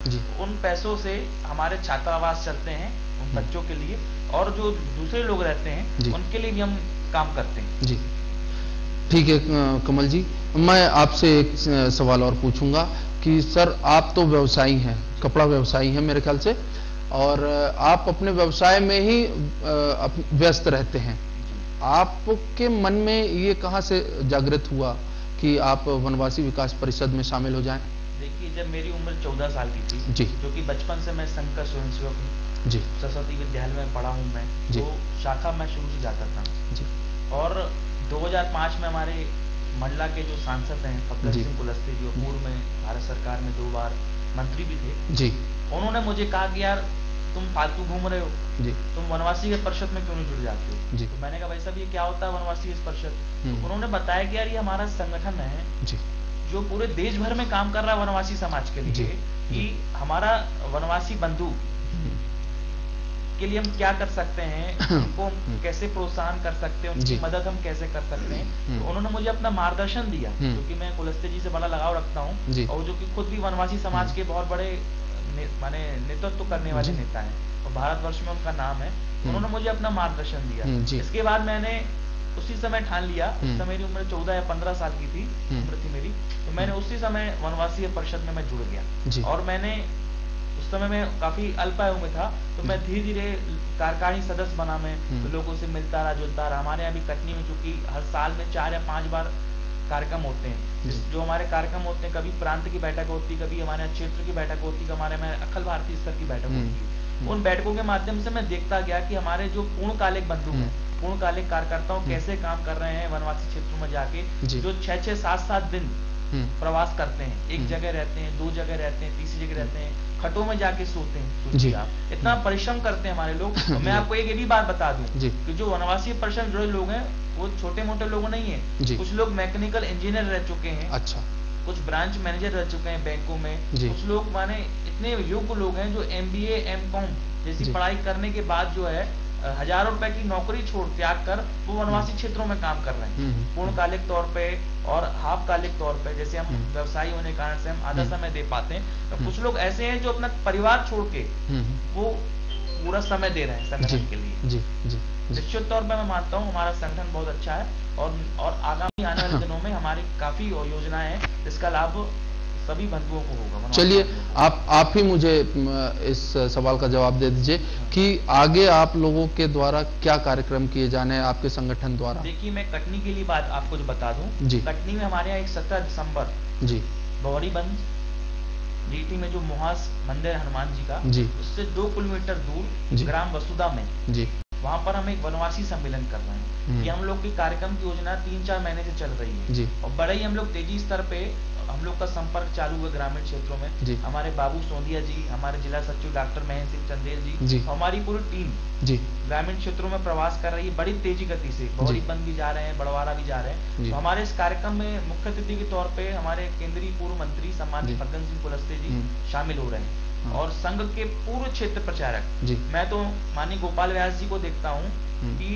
जी। उन पैसों से हमारे छात्रावास चलते हैं उन बच्चों के लिए, और जो दूसरे लोग रहते हैं उनके लिए भी हम काम करते हैं। जी ठीक है कमल जी, मैं आपसे एक सवाल और पूछूंगा कि सर आप तो व्यवसायी हैं, कपड़ा व्यवसायी हैं मेरे ख्याल से, और आप अपने व्यवसाय में ही व्यस्त रहते हैं। आपके मन में ये कहाँ से जागृत हुआ कि आप वनवासी विकास परिषद में शामिल हो जाएं? देखिए, जब मेरी उम्र 14 साल की थी जी, जो कि बचपन से मैं संघ का स्वयंसेवक हूँ जी, सरस्वती विद्यालय में पढ़ा हूँ मैं, जी, तो शाखा मैं शुरू से जाता था जी, और 2005 में हमारे मंडला के जो सांसद हैं फग्गन जी, सिंह कुलस्ते, जो पूर्व में भारत सरकार में 2 बार मंत्री भी थे, जी, उन्होंने मुझे कहा कि यार तुम फालतू घूम रहे हो, जी, तुम वनवासी के परिषद में क्यों नहीं जुड़ जाते हो? जी, तो मैंने कहा भाई साहब ये क्या होता है वनवासी के परिषद? तो हम्म, उन्होंने बताया कि यार ये हमारा संगठन है जी, जो पूरे देश भर में काम कर रहा है वनवासी समाज के जी, लिए, जी, कि हमारा वनवासी बंधु के लिए हम क्या कर सकते हैं, उनको हम कैसे प्रोत्साहन कर सकते हैं, जी। उनकी मदद हम कैसे कर सकते हैं। तो उन्होंने मुझे अपना मार्गदर्शन दिया, क्योंकि मैं कुलस्ते जी से बड़ा लगाव रखता जी। हूँ, और जो कि खुद भी वनवासी समाज के बहुत बड़े माने नेतृत्व करने वाले जी। नेता हैं और भारतवर्ष में उनका नाम है। उन्होंने मुझे अपना मार्गदर्शन दिया। जी। इसके बाद मैंने उसी समय ठान लिया, उस समय मेरी उम्र 14 या 15 साल की थी उम्र थी मेरी, तो मैंने उसी समय वनवासी परिषद में मैं जुड़ जी। गया। और मैंने उस समय मैं काफी अल्पायु में था, तो मैं धीरे धीरे कार्यकारिणी सदस्य बना, मैं तो लोगों से मिलता रहा, जुलता रहा। हमारे यहाँ भी कटनी में चूंकि हर साल में 4 या 5 बार कार्यक्रम होते हैं, जो हमारे कार्यक्रम होते हैं, कभी प्रांत की बैठक होती है, कभी हमारे क्षेत्र की बैठक होती है, हमारे में अखिल भारतीय स्तर की बैठक होती है। उन बैठकों के माध्यम से मैं देखता गया कि हमारे जो पूर्णकालिक बंधु हैं, पूर्णकालिक कार्यकर्ताओं कैसे काम कर रहे हैं वनवासी क्षेत्रों में जाके, जो 6-6, 7-7 दिन प्रवास करते हैं, एक जगह रहते हैं, 2 जगह रहते हैं, तीसरी जगह रहते हैं, खटों में जाके सोते हैं। सोचिए आप, इतना परिश्रम करते हैं हमारे लोग। तो मैं आपको एक ये भी बात बता दूं कि जो वनवासी परिषद में जुड़े लोग हैं वो छोटे मोटे लोग नहीं है। कुछ लोग मैकेनिकल इंजीनियर रह चुके हैं, अच्छा, कुछ ब्रांच मैनेजर रह चुके हैं बैंकों में, कुछ लोग माने इतने योग्य लोग हैं जो MBA M.Com जैसी पढ़ाई करने के बाद जो है हजारों रुपए की नौकरी छोड़ त्याग कर वो वनवासी क्षेत्रों में काम कर रहे हैं, पूर्णकालिक तौर पे और हाफ कालिक तौर पे। जैसे हम व्यवसायी होने के कारण से हम आधा समय दे पाते हैं, तो कुछ लोग ऐसे हैं जो अपना परिवार छोड़ के वो पूरा समय दे रहे हैं संगठन के लिए। जी, जी, निश्चित तौर पे मैं मानता हूँ हमारा संगठन बहुत अच्छा है, और आगामी आने वाले दिनों में हमारी काफी योजनाएं हैं, इसका लाभ सभी बंधुओं को होगा। चलिए आप ही मुझे इस सवाल का जवाब दे दीजिए कि आगे आप लोगों के द्वारा क्या कार्यक्रम किए जाने हैं आपके संगठन द्वारा। देखिए, मैं कटनी के लिए बात आपको जो बता दूं, कटनी में हमारे यहाँ एक 17 दिसंबर जी बौरीबंज जीटी में जो मुहास मंदिर है हनुमान जी का, उससे 2 किलोमीटर दूर ग्राम वसुधा में वहां पर हम एक वनवासी सम्मेलन कर रहे हैं। ये हम लोग की कार्यक्रम की योजना 3-4 महीने से चल रही है, और बड़े ही हम लोग तेजी स्तर पे हम लोग का संपर्क चालू हुआ ग्रामीण क्षेत्रों में। हमारे बाबू सोंदिया जी, हमारे जिला सचिव डॉक्टर महेंद्र सिंह चंदेल जी, हमारी पूरी टीम ग्रामीण क्षेत्रों में प्रवास कर रही है बड़ी तेजी गति से। बौरीबंद भी जा रहे हैं, बड़वाड़ा भी जा रहे हैं। तो हमारे इस कार्यक्रम में मुख्य अतिथि के तौर पे हमारे केंद्रीय पूर्व मंत्री सम्मानित फग्गन सिंह कुलस्ते जी शामिल हो रहे हैं, और संघ के पूर्व क्षेत्र प्रचारक। मैं तो माननीय गोपाल व्यास जी को देखता हूँ कि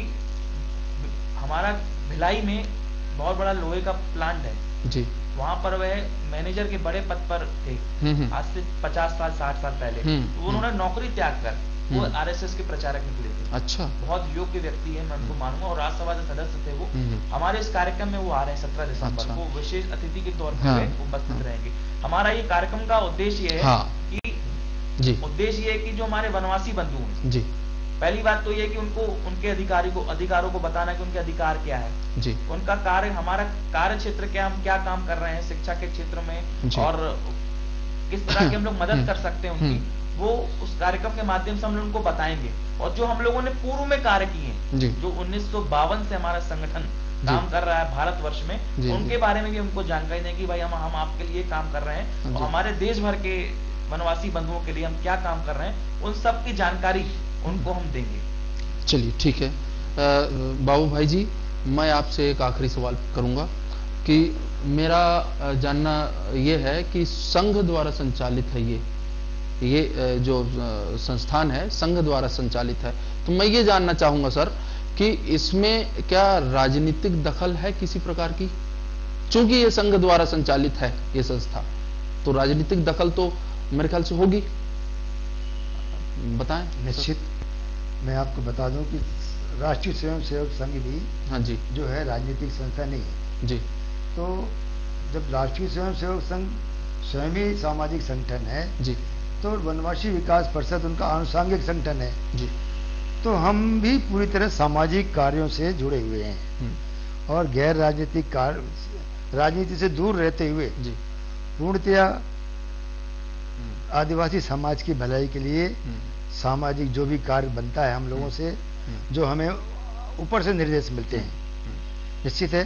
हमारा भिलाई में बहुत बड़ा लोहे का प्लांट है, वहां पर वह मैनेजर के बड़े पद पर थे आज से 50 साल 60 साल पहले। तो उन्होंने नौकरी त्याग कर वो RSS के प्रचारक निकले थे। अच्छा, बहुत योग्य व्यक्ति है, मैं उनको मानूंगा, और राज्यसभा के सदस्य थे वो। हमारे इस कार्यक्रम में वो आ रहे हैं 17 दिसंबर को विशेष अतिथि के तौर पर उपस्थित रहेंगे। हमारा ये कार्यक्रम का उद्देश्य है कि उद्देश्य ये है कि जो हमारे वनवासी बंधु हैं, पहली बात तो ये कि उनको उनके अधिकारों को बताना कि उनके अधिकार क्या है, उनका कार्य, हमारा कार्य क्षेत्र क्या, हम क्या काम कर रहे हैं शिक्षा के क्षेत्र में, और किस तरह की हम लोग मदद कर सकते हैं उनकी, वो उस कार्यक्रम के माध्यम से हम लोग उनको बताएंगे। और जो हम लोगों ने पूर्व में कार्य किए हैं, जो 1952 से हमारा संगठन काम कर रहा है भारतवर्ष में, उनके बारे में भी हमको जानकारी दें कि भाई हम आपके लिए काम कर रहे हैं, और हमारे देश भर के वनवासी बंधुओं के लिए हम क्या काम कर रहे हैं, उन सब की जानकारी उनको हम देंगे। चलिए ठीक है। बाबू भाई जी, मैं आपसे एक आखिरी सवाल करूंगा कि मेरा जानना यह है कि संघ द्वारा संचालित है ये जो संस्थान है संघ द्वारा संचालित है, तो मैं ये जानना चाहूंगा सर कि इसमें क्या राजनीतिक दखल है किसी प्रकार की? चूंकि ये संघ द्वारा संचालित है ये संस्था, तो राजनीतिक दखल तो मेरे ख्याल से होगी, बताएं। निश्चित मैं आपको बता दूं कि राष्ट्रीय स्वयंसेवक संघ भी हाँ जी जो है राजनीतिक संस्था नहीं है जी। तो जब राष्ट्रीय स्वयंसेवक संघ स्वयं ही सामाजिक संगठन है जी, तो वनवासी विकास परिषद उनका आनुषंगिक संगठन है जी। तो हम भी पूरी तरह सामाजिक कार्यों से जुड़े हुए हैं और गैर राजनीतिक कार्य, राजनीति से दूर रहते हुए जी पूर्णतया आदिवासी समाज की भलाई के लिए सामाजिक जो भी कार्य बनता है हम लोगों से, जो हमें ऊपर से निर्देश मिलते हैं, निश्चित है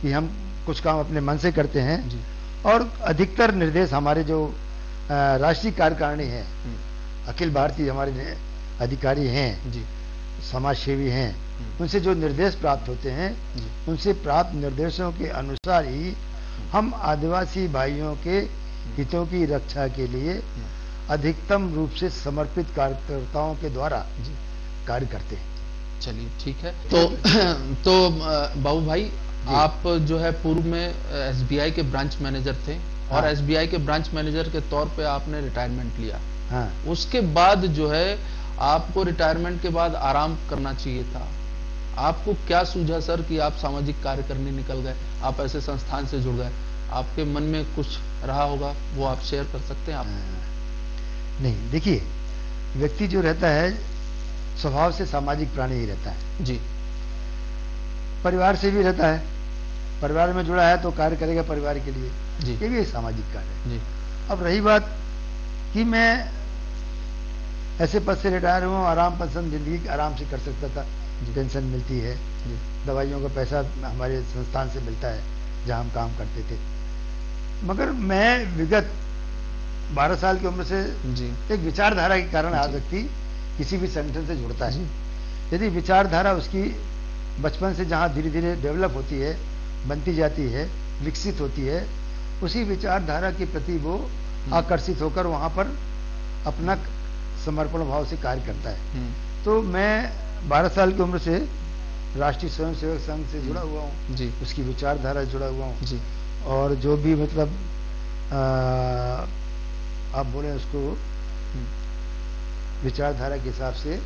कि हम कुछ काम अपने मन से करते हैं जी। और अधिकतर निर्देश हमारे जो राष्ट्रीय कार्यकारिणी है, अखिल भारतीय हमारे अधिकारी हैं जी, समाज सेवी हैं, उनसे जो निर्देश प्राप्त होते हैं उनसे प्राप्त निर्देशों के अनुसार ही हम आदिवासी भाइयों के हितों की रक्षा के लिए अधिकतम रूप से समर्पित कार्यकर्ताओं के द्वारा कार्य करते हैं। चलिए ठीक है। तो बाबू भाई, आप जो है पूर्व में एसबीआई के ब्रांच मैनेजर थे और हाँ। एसबीआई के ब्रांच मैनेजर के तौर पे आपने रिटायरमेंट लिया। हाँ। उसके बाद जो है आपको रिटायरमेंट के बाद आराम करना चाहिए था। आपको क्या सूझा सर कि आप सामाजिक कार्य करने निकल गए, आप ऐसे संस्थान से जुड़ गए? आपके मन में कुछ रहा होगा, वो आप शेयर कर सकते हैं आप? नहीं, देखिए, व्यक्ति जो रहता है स्वभाव से सामाजिक प्राणी ही रहता है जी। परिवार से भी रहता है, परिवार में जुड़ा है तो कार्य करेगा परिवार के लिए जी। ये भी एक सामाजिक कार्य है जी। अब रही बात कि मैं ऐसे पद से रिटायर हुआ, आराम पसंद जिंदगी आराम से कर सकता था, पेंशन मिलती है, दवाइयों का पैसा हमारे संस्थान से मिलता है जहां हम काम करते थे, मगर मैं विगत 12 साल की उम्र से जी। एक विचारधारा के कारण आज व्यक्ति किसी भी संगठन से जुड़ता है। यदि विचारधारा उसकी बचपन से जहां धीरे धीरे डेवलप होती है, बनती जाती है, विकसित होती है, उसी विचारधारा के प्रति वो आकर्षित होकर वहां पर अपना समर्पण भाव से कार्य करता है। तो मैं 12 साल की उम्र से राष्ट्रीय स्वयंसेवक संघ से जुड़ा हुआ हूँ जी। उसकी विचारधारा से जुड़ा हुआ हूँ जी। और जो भी मतलब आप बोले उसको विचारधारा के हिसाब से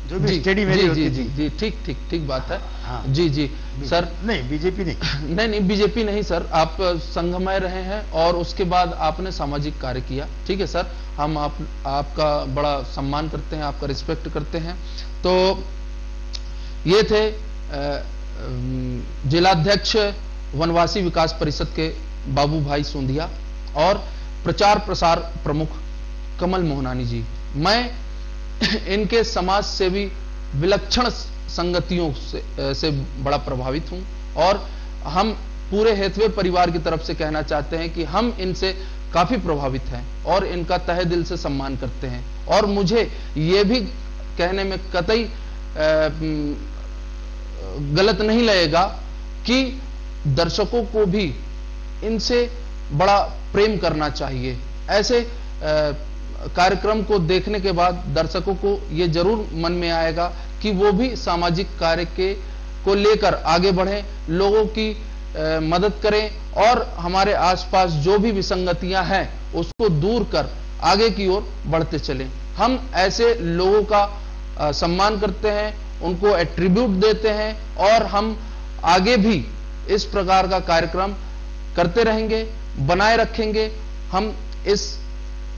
जो भी स्टडी मेरी होती जी जी ठीक ठीक ठीक बात है। हाँ। जी जी सर। नहीं, बीजेपी नहीं नहीं बीजेपी नहीं सर, आप संघमय रहे हैं और उसके बाद आपने सामाजिक कार्य किया, ठीक है सर, हम आपका बड़ा सम्मान करते हैं, आपका रिस्पेक्ट करते हैं। तो ये थे जिलाध्यक्ष वनवासी विकास परिषद के बाबू भाई सोंधिया और प्रचार प्रसार प्रमुख कमल मोहनानी जी। मैं इनके समाज सेवी विलक्षण संगतियों से बड़ा प्रभावित हूं और हम पूरे हेथवे परिवार की तरफ से कहना चाहते हैं कि हम इनसे काफी प्रभावित हैं और इनका तहे दिल से सम्मान करते हैं। और मुझे ये भी कहने में कतई गलत नहीं लगेगा कि दर्शकों को भी इनसे बड़ा प्रेम करना चाहिए। ऐसे कार्यक्रम को देखने के बाद दर्शकों को यह जरूर मन में आएगा कि वो भी सामाजिक कार्य को लेकर आगे बढ़ें, लोगों की मदद करें और हमारे आसपास जो भी विसंगतियां हैं उसको दूर कर आगे की ओर बढ़ते चलें। हम ऐसे लोगों का सम्मान करते हैं, उनको एट्रीब्यूट देते हैं और हम आगे भी इस प्रकार का कार्यक्रम करते रहेंगे, बनाए रखेंगे। हम इस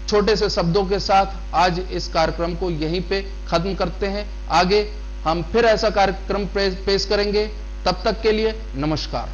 छोटे से शब्दों के साथ आज इस कार्यक्रम को यहीं पे खत्म करते हैं। आगे हम फिर ऐसा कार्यक्रम पेश करेंगे, तब तक के लिए नमस्कार।